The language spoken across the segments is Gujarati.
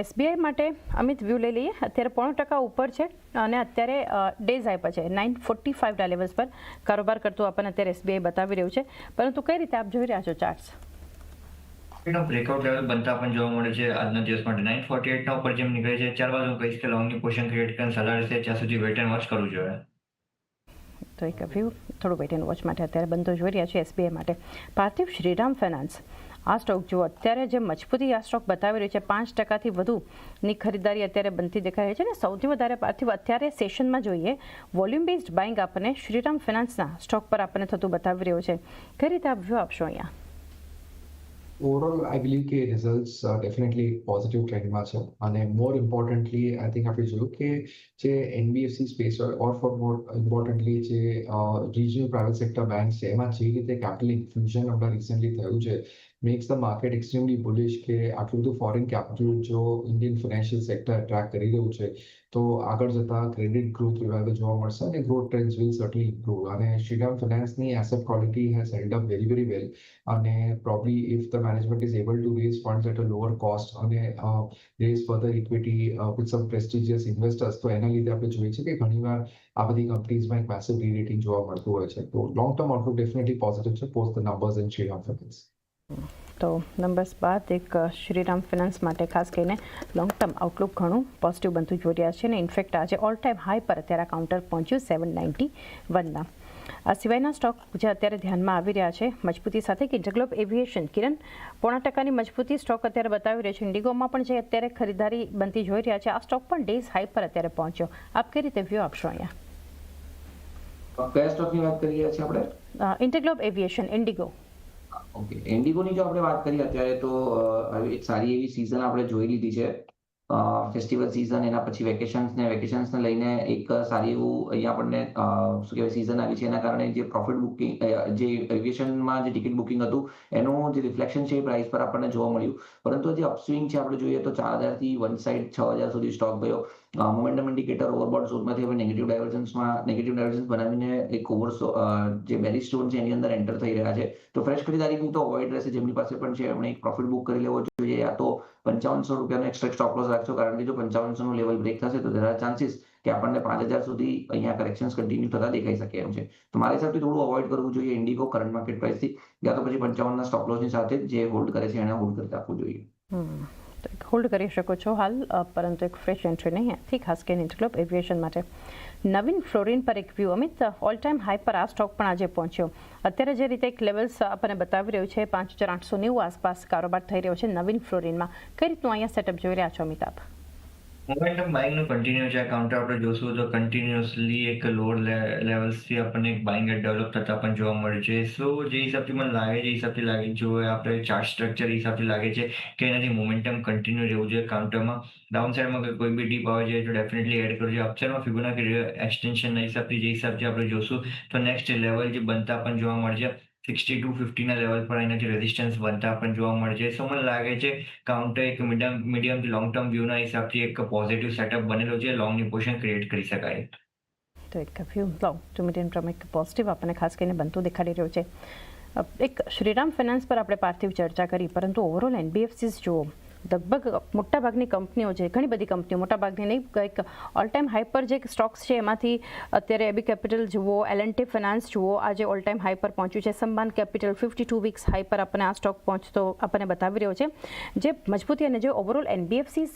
એસબીઆઈ માટે અમિત વ્યૂ લઈ લઈએ. અત્યારે 0.5% ઉપર છે અને અત્યારે ડેઝ હાઈ પર છે 945ના લેવલ્સ પર કારોબાર કરતું આપણને અત્યારે એસબીઆઈ બતાવી રહ્યું છે. પરંતુ કઈ રીતે આપ જોઈ રહ્યા છો ચાર્ટ્સ? બ્રેકઆઉટ લેવલ બનતા પણ જોવા મળે છે આજના દિવસ માટે 948ના ઉપર જેમ નીકળે છે ત્યારબાદ હું કહીશ કે લોંગની પોઝિશન ક્રિએટ કરીને સલાહ રહેશે ત્યાં સુધી વેટ એન્ડ વોચ કરવું જોઈએ. તો એક વ્યૂ થોડું વેટ એન્ડ વોચ માટે અત્યારે બનતો જોઈ રહ્યા છે એસબીઆઈ માટે. પાર્થિવ શ્રીરામ ફાઇનાન્સ આ સ્ટોક જુઓ, અત્યારે જે મજબૂતી આ સ્ટોક બતાવી રહ્યું છે 5%થી વધુની ખરીદારી અત્યારે બનતી દેખાઈ રહી છે. અને સૌથી વધારે પાર્થિવ અત્યારે સેશનમાં જોઈએ વોલ્યુમ બેઝડ બાઇંગ આપણને શ્રીરામ ફાઇનાન્સના સ્ટોક પર આપણને થતું બતાવી રહ્યું છે. કઈ રીતે આપ વ્યૂ આપશો અહીંયા? Overall, I believe કે results definitely positive trendમાં છે અને more importantly, I think આપણે જોયું કે જે NBFC space હોય or for more importantly જે regional private sector banks છે એમાં જે રીતે capital infusion હમણાં recently થયું છે makes the market extremely bullish કે આટલું બધું foreign capital જો Indian financial sector attract કરી રહ્યું છે તો આગળ જતા ક્રેડિટ ગ્રોથ revival જોવા મળશે અને growth trends will certainly improve. અને Shriram ફાઇનાન્સની asset quality has held up very very well અને probably if the management is able to raise funds at a lower cost and raise further equity with some prestigious investors તો એના લીધે આપણે જોઈએ છે કે ઘણીવાર આ બધી કંપનીઝમાં એક મેસિવ રી-રેટિંગ જોવા મળતું હોય છે. તો long term outlook definitely positive છે post the numbers in Shriram Finance. તો નંબર્સ બાદ એક શ્રીરામ ફાઇનાન્સ માટે ખાસ કરીને લોંગ ટર્મ આઉટલુક ઘણું પોઝિટિવ બનતું જોઈ રહ્યા છે. અને ઇનફેક્ટ આજે ઓલ ટાઈમ હાઈ પર અત્યારે કાઉન્ટર પહોંચ્યું 791ના. આ સિવાયના સ્ટોક જે અત્યારે ધ્યાનમાં આવી રહ્યા છે મજબૂતી સાથે કે ઇન્ટરગ્લોબ એવિએશન, કિરણ 0.5%ની મજબૂતી સ્ટોક અત્યારે બતાવી રહ્યો છે. ઇન્ડિગોમાં પણ જે અત્યારે ખરીદારી બનતી જોઈ રહ્યા છે આ સ્ટોક પણ ડેઝ હાઈ પર અત્યારે પહોંચ્યો. આપ કઈ રીતે વ્યૂ આપશો અહીંયા? કયા સ્ટોકની વાત કરી રહ્યા છીએ આપણે? ઇન્ટરગ્લોબ એવિએશન, ઇન્ડિગો. ઓકે, ઇન્ડિગોની જો આપણે વાત કરીએ અત્યારે તો એક સારી એવી સિઝન આપણે જોઈ લીધી છે. ફેસ્ટિવલ સિઝન એના પછી વેકેશન્સને લઈને એક સારી એવું અહીંયા આપણને શું કહેવાય સિઝન આવી છે. એના કારણે જે પ્રોફિટ બુકિંગ જે એવિએશનમાં જે ટિકિટ બુકિંગ હતું એનું જે રિફ્લેક્શન છે એ પ્રાઇસ પર આપણને જોવા મળ્યું. પરંતુ જે અપસ્વિંગ છે આપણે જોઈએ તો 4000થી વન સાઇડ 6000 સુધી સ્ટોક ગયો. મોમેન્ટમ ઇન્ડિકેટર ઓવરબોટ ઝોનમાંથી હવે નેગેટિવ ડાયવર્જન્સ બનાવીને એક જે બેરી સ્ટોન છે એની અંદર એન્ટર થઈ રહ્યા છે. તો ફ્રેશ ખરીદારીની તો અવોઇડ રહેશે. જેમની પાસે પણ છે એમણે એક પ્રોફિટ બુક કરી લેવો જોઈએ. યા તો 5500 રૂપિયાનો એક્સ્ટ્રા સ્ટોપ લોસ રાખજો કારણ કે જો 5500નું લેવલ બ્રેક થશે તો there are chances કે આપણને 5000 સુધી અહીંયા કરેક્શન્સ કન્ટિન્યુ થતા દેખાઈ શકે એમ છે. તો મારા હિસાબથી થોડું અવોઇડ કરવું જોઈએ ઇન્ડિગો કરંટ માર્કેટ પ્રાઇસથી. યા તો પછી 55ના સ્ટોપ લોસની સાથે જે હોલ્ડ કરે છે એને હોલ્ડ કરી રાખવું જોઈએ. હોલ્ડ કરી શકો છો હાલ, પરંતુ એક ફ્રેશ એન્ટ્રી નહીં હતી ખાસ કરીને ઇન્ટરગ્લોબ એવિએશન માટે. નવીન ફ્લોરિન પર એક view Amit, all time high પર આ સ્ટોક પણ આજે પહોંચ્યો. અત્યારે જે રીતે એક લેવલ્સ આપણને બતાવી રહ્યું છે 5890 આસપાસ કારોબાર થઈ રહ્યો છે નવીન ફ્લોરિનમાં. કઈ રીતનું અહીંયા સેટઅપ જોઈ રહ્યા છો અમિત આપ? મોમેન્ટમ બાઇંગનું કન્ટિન્યુ છે. કાઉન્ટર આપણે જોશું તો કન્ટિન્યુઅસલી એક લોઅર લેવલ્સથી આપણને એક બાઇંગ ડેવલપ થતા પણ જોવા મળે છે. સો જે હિસાબથી મને લાગે છે હિસાબથી લાગે જો આપણે ચાર્ટ સ્ટ્રક્ચર હિસાબથી લાગે છે કે એનાથી મોમેન્ટમ કન્ટિન્યુ રહેવું જોઈએ કાઉન્ટરમાં. ડાઉન સાઇડમાં કોઈ બી ડીપ આવે છે તો ડેફિનેટલી એડ કરજો. અપસાઇડમાં ફિબોનાકી એક્સટેન્શનના હિસાબથી જે હિસાબથી આપણે જોશું તો નેક્સ્ટ લેવલ જે બનતા પણ જોવા મળશે 6250ના લેવલ પર એનાથી રેઝિસ્ટન્સ બનતા પણ જોવા મળે છે. સો મને લાગે છે કાઉન્ટર એક મીડિયમથી લોંગ ટર્મ વ્યૂના હિસાબથી એક પોઝિટિવ સેટઅપ બનેલો છે. લોંગની પોઝિશન ક્રિએટ કરી શકાય. તો એક view long to medium term એક પોઝિટિવ આપણને ખાસ કરીને બનતું દેખાડી રહ્યું છે. એક શ્રીરામ ફાઇનાન્સ પર આપણે પાર્થિવ ચર્ચા કરી, પરંતુ ઓવરઓલ એનબીએફસીસ જુઓ લગભગ મોટાભાગની કંપનીઓ છે, ઘણી બધી કંપનીઓ, મોટાભાગની નહીં, કંઈક ઓલ ટાઈમ હાઈ પર જે સ્ટોક્સ છે એમાંથી અત્યારે એબી કેપિટલ જુઓ, એલ&ટી ફાઇનાન્સ જુઓ, આજે ઓલ ટાઈમ હાઈ પર પહોંચ્યું છે. સંબાન કેપિટલ 52 વીક્સ હાઈ પર આપણને આ સ્ટોક પહોંચતો આપણને બતાવી રહ્યો છે. જે મજબૂતી અને જે ઓવરઓલ એનબીએફસી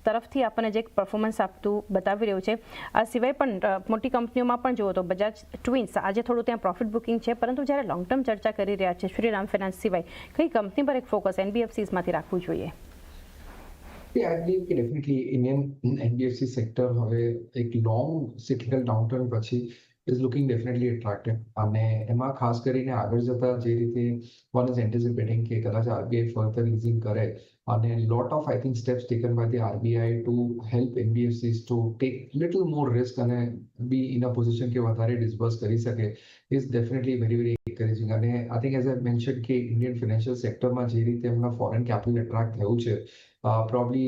તરફથી આપણને જે પરફોર્મન્સ આપતું બતાવી રહ્યું છે. આ સિવાય પણ મોટી કંપનીઓમાં પણ જુઓ તો બજાજ ટ્વિન્સ આજે થોડું ત્યાં પ્રોફિટ બુકિંગ છે, પરંતુ જ્યારે લોંગ ટર્મ ચર્ચા કરી રહ્યા છે શ્રીરામ ફાઇનાન્સ સિવાય કઈ કંપની પર એક ફોકસ એનબીએફસીસમાંથી રાખવું જોઈએ? Yeah, I believe કે definitely Indian NBFC sector હવે એક long cyclical downturn પછી is looking definitely attractive. અને એમાં ખાસ કરીને આગળ જતા જે રીતે one is anticipating કે કદાચ RBI further easing કરે અને lot of I think steps taken by the RBI to help NBFCs to take little more risk અને be in a position કે વધારે disburse કરી શકે is definitely very very encouraging. અને I think as I mentioned કે Indian financial sector માં જે રીતે એમના foreign capital attract થયું છે probably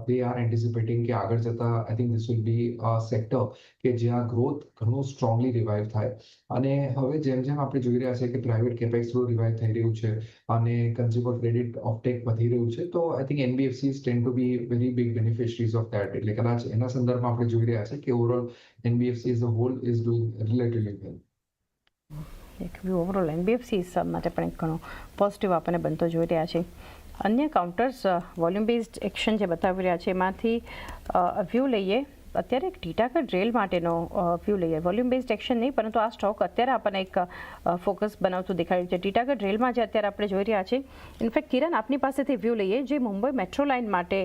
they are anticipating કે આગળ જતા I think this will be a sector કે જ્યાં ગ્રોથ ઘણું સ્ટ્રોંગલી રિવાઇવ થાય. અને હવે જેમ જેમ આપણે જોઈ રહ્યા છે કે પ્રાઇવેટ કેપેક્સ રિવાઇવ થઈ રહ્યું છે અને કન્ઝ્યુમર ક્રેડિટ ઓફટેક વધી રહ્યું છે, તો I think NBFCs tend to be very big beneficiaries of that. એટલે કદાચ એના સંદર્ભમાં આપણે જોઈ રહ્યા છે કે overall NBFC as a whole is doing relatively well. એક વ્યૂ ઓવરઓલ NBFCs માટે પણ એક ઘણો પોઝિટિવ આપણને બનતો જોઈ રહ્યા છે. અન્ય કાઉન્ટર્સ વોલ્યુમ બેઝડ એક્શન જે બતાવી રહ્યા છે એમાંથી વ્યૂ લઈએ. અત્યારે એક ટીટાગઢ રેલ માટેનો વ્યૂ લઈએ. વોલ્યુમ બેઝડ એક્શન નહીં, પરંતુ આ સ્ટોક અત્યારે આપણને એક ફોકસ બનાવતું દેખાડ્યું છે. ટીટાગઢ રેલમાં જે અત્યારે આપણે જોઈ રહ્યા છીએ, ઇનફેક્ટ કિરણ આપની પાસેથી વ્યૂ લઈએ, જે મુંબઈ મેટ્રો લાઇન માટે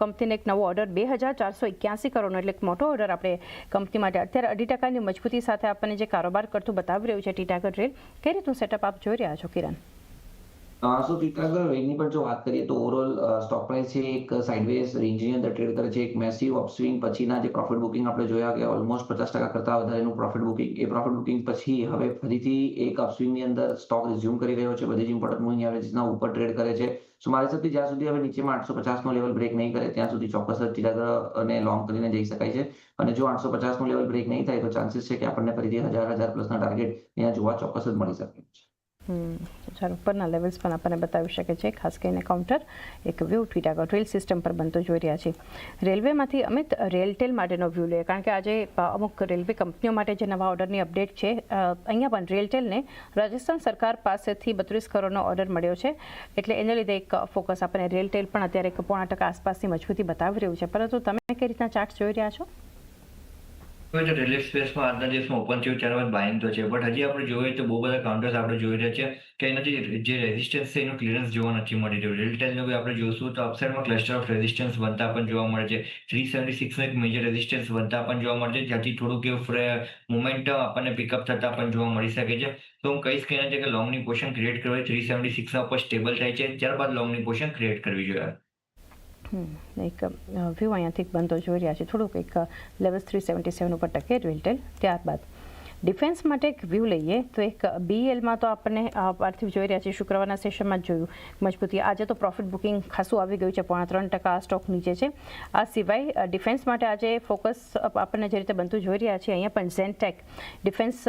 કંપનીને એક નવો ઓર્ડર 2481 કરોડનો, એટલે એક મોટો ઓર્ડર આપણે કંપની માટે અત્યારે 2.5% મજબૂતી સાથે આપણને જે કારોબાર કરતું બતાવી રહ્યું છે ટીટાગઢ રેલ, કઈ રીતનું સેટઅપ આપ જોઈ રહ્યા છો કિરણ? સો ટીટાગઢ રેલની પણ જો વાત કરીએ તો ઓવરઓલ સ્ટોક પ્રાઇસ છે એક સાઇડવેઝ રેન્જની અંદર ટ્રેડ કરે છે. એક મેસિવ અપસ્વિંગ પછીના જે પ્રોફિટ બુકિંગ આપણે જોયા કે ઓલમોસ્ટ 50% કરતા વધારેનું પ્રોફિટ બુકિંગ, એ પ્રોફિટ બુકિંગ પછી હવે ફરીથી એક અપસ્વિંગની અંદર સ્ટોક રિઝ્યુમ કરી રહ્યો છે. બધી જ ઇમ્પોર્ટન્ટ મૂવિંગ એવરેજના ઉપર ટ્રેડ કરે છે. સો મારા હિસાબથી જ્યાં સુધી હવે નીચેમાં 850નો લેવલ બ્રેક નહીં કરે ત્યાં સુધી ચોક્કસ જ ટીટાગઢને લોંગ કરીને જઈ શકાય છે. અને જો 850નો લેવલ બ્રેક નહીં થાય તો ચાન્સીસ છે કે આપણને ફરીથી 1000 પ્લસના ટાર્ગેટ અહીંયા જોવા ચોક્કસ જ મળી શકે છે. ચાલો, ઉપરના લેવલ્સ પણ આપણને બતાવી શકે છે. ખાસ કરીને કાઉન્ટર એક વ્યૂ ટીટાગઢ રેલ સિસ્ટમ પર બનતો જોઈ રહ્યા છે. રેલવેમાંથી અમિત, રેલટેલ માટેનો વ્યૂ લે, કારણ કે આજે અમુક રેલવે કંપનીઓ માટે જે નવા ઓર્ડરની અપડેટ છે, અહીંયા પણ રેલટેલને રાજસ્થાન સરકાર પાસેથી 32 કરોડનો ઓર્ડર મળ્યો છે, એટલે એને લીધે એક ફોકસ આપણને રેલટેલ પણ અત્યારે 1.5% આસપાસની મજબૂતી બતાવી રહ્યું છે. પરંતુ તમે કઈ રીતના ચાર્ટ જોઈ રહ્યા છો? રેલવે સ્પેસમાં આજના દિવસમાં ઓપન થયું ત્યારબાદ બાઇંગ તો છે, બટ હજી આપણે જોઈએ તો બહુ બધા કાઉન્ટર્સ આપણે જોઈ રહ્યા છે કે એનાથી જે રેઝિસ્ટન્સ છે એનું ક્લિયરન્સ જોવા નથી મળી રહ્યું. રેલટેલનું બી આપણે જોશું તો અપસાઇડમાં ક્લસ્ટર ઓફ રેઝિસ્ટન્સ બનતા પણ જોવા મળે છે. 376નું એક મેજર રેઝિસ્ટન્સ બનતા પણ જોવા મળે છે, જ્યાંથી થોડુંક એવું મોમેન્ટમ આપણને પિકઅપ થતા પણ જોવા મળી શકે છે. તો હું કહીશ કે એના છે કે લોંગની પોઝિશન ક્રિએટ કરવી, 376ના ઉપર સ્ટેબલ થાય છે ત્યારબાદ લોંગની પોઝિશન ક્રિએટ કરવી જોઈએ. એક વ્યૂ અહીંયાથી બનતો જોઈ રહ્યા છે. થોડુંક એક લેવલ 377 ઉપર ટકે રેલટેલ. ત્યારબાદ ડિફેન્સ માટે એક વ્યૂ લઈએ તો એક BELમાં તો આપણને પાર્થિવ જોઈ રહ્યા છીએ, શુક્રવારના સેશનમાં જ જોયું મજબૂતી. આજે તો પ્રોફિટ બુકિંગ ખાસું આવી ગયું છે, 3.5% આ સ્ટોક નીચે છે. આ સિવાય ડિફેન્સ માટે આજે ફોકસ આપણને જે રીતે બનતું જોઈ રહ્યા છીએ, અહીંયા પણ ઝેનટેક ડિફેન્સ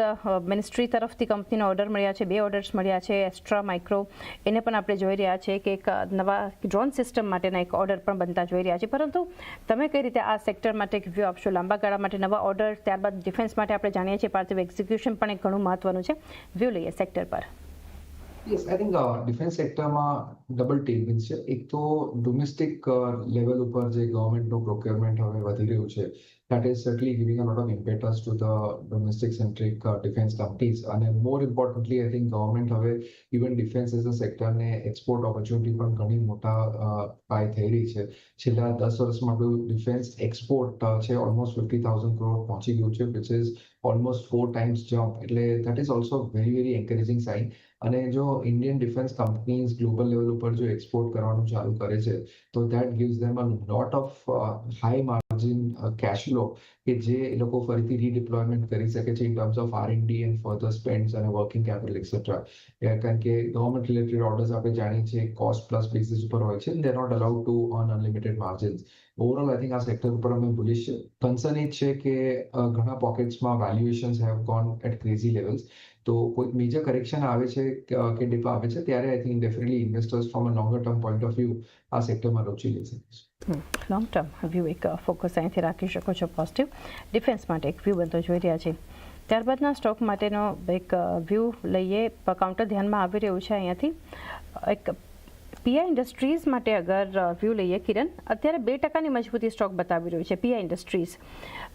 મિનિસ્ટ્રી તરફથી કંપનીનો ઓર્ડર મળ્યા છે, 2 ઓર્ડર્સ મળ્યા છે. એસ્ટ્રા માઇક્રો એને પણ આપણે જોઈ રહ્યા છીએ કે એક નવા ડ્રોન સિસ્ટમ માટેના એક ઓર્ડર પણ બનતા જોઈ રહ્યા છીએ. પરંતુ તમે કઈ રીતે આ સેક્ટર માટે એક વ્યૂ આપશો? લાંબા ગાળા માટે નવા ઓર્ડર, ત્યારબાદ ડિફેન્સ માટે આપણે જાણીએ છીએ પાર્થિવ એક્ઝિક્યુશન પણ એક ઘણું મહત્વનું છે. વ્યૂ લઈએ સેક્ટર પર. યસ, આઈ થિંક ડિફેન્સ સેક્ટરમાં ડબલ ટેલવિન્ડ્સ છે. એક તો ડોમેસ્ટિક લેવલ ઉપર જે ગવર્મેન્ટનું પ્રોક્યોરમેન્ટ હવે વધી રહ્યું છે, that is certainly giving a lot of impetus to the domestic centric defense companies. And more importantly, I think government હવે even defense as a sector ને export opportunity પણ ઘણી મોટા પાયે થઈ રહી છે. છેલ્લા 10 વર્ષમાં આપણું ડિફેન્સ એક્સપોર્ટ છે ઓલમોસ્ટ 50,000 કરોડ પહોંચી ગયું છે, which is almost 4 times jump. એટલે that is also very encouraging sign. અને જો Indian defence companies global level ઉપર જો એક્સપોર્ટ કરવાનું ચાલુ કરે છે તો that gives them a lot of high margin cash flow કે જે એ લોકો ફરીથી રીડિપ્લોયમેન્ટ કરી શકે છે in terms of R&D and further spends અને વર્કિંગ કેપિટલ એક્સેટ્રા. કારણ કે ગવર્મેન્ટ રિલેટેડ ઓર્ડર્સ આપણે જાણીએ છીએ કોસ્ટ પ્લસ બેસિસ ઉપર હોય છે, they are not allowed to earn unlimited margins. Overall I think આ સેક્ટર ઉપર અમે બુલિશ છે. કન્સર્ન એ છે કે ઘણા પોકેટ્સમાં valuations have gone at crazy levels. તો કોઈ મેજર કરેક્શન આવે છે કે ડિપ આવે છે ત્યારે I think definitely investors from a longer term point of view આ સેક્ટરમાં રુચિ લઈ શકે છે. લોંગ ટર્મ વ્યૂ એક ફોકસ અહીંથી રાખી શકો છો પોઝિટિવ. ડિફેન્સ માટે એક વ્યૂ બનતો જોઈ રહ્યા છે. ત્યારબાદના સ્ટોક માટેનો એક વ્યૂ લઈએ. કાઉન્ટર ધ્યાનમાં આવી રહ્યું છે અહીંયાથી. એક PI ઇન્ડસ્ટ્રીઝ માટે અગર વ્યૂ લઈએ કિરણ, અત્યારે 2%ની મજબૂતી સ્ટોક બતાવી રહ્યું છે PI ઇન્ડસ્ટ્રીઝ.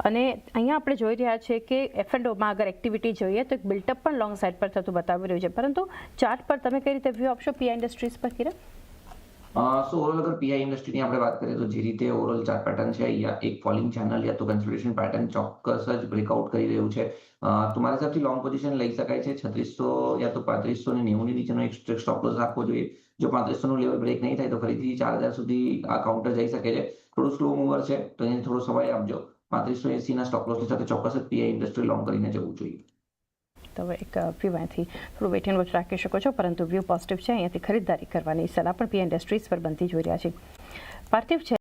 અને અહીંયા આપણે જોઈ રહ્યા છીએ કે F&Oમાં અગર એક્ટિવિટી જોઈએ તો એક બિલ્ટઅપ પણ લોંગ સાઇડ પર થતું બતાવી રહ્યું છે. પરંતુ ચાર્ટ પર તમે કઈ રીતે વ્યૂ આપશો PI ઇન્ડસ્ટ્રીઝ પર કિરણ? સો ઓવરઓલ અગર PI ઇન્ડસ્ટ્રીની આપણે વાત કરીએ તો જે રીતે ઓવરઓલ ચાર્ટ પેટર્ન છે, અહીંયા એક ફોલિંગ ચેનલ યા તો કન્સોલિડેશન પેટર્ન ચોક્કસ જ બ્રેકઆઉટ કરી રહ્યું છે. તો મારા હિસાબથી લોંગ પોઝિશન લઈ શકાય છે. 3600 યા તો 3590 નીચેનો એક સ્ટોપ લોસ રાખવો જોઈએ. જો 3500નું લેવલ બ્રેક નહીં થાય તો ફરીથી 4000 સુધી આ કાઉન્ટર જઈ શકે છે. થોડું સ્લો મૂવર છે તો એને થોડો સમય આપજો. 3580ના સ્ટોપ લોસની સાથે ચોક્કસ જ PI ઇન્ડસ્ટ્રી લોંગ કરીને જવું જોઈએ. તો હવે એક વ્યૂ અહીંયાથી થોડું વેઇટ એન્ડ વોચ રાખી શકો છો, પરંતુ વ્યૂ પોઝિટિવ છે. અહીંયાથી ખરીદદારી કરવાની સલાહ પણ પી ઇન્ડસ્ટ્રીઝ પર બનતી જોઈ રહ્યા છે. પાર્થિવ છે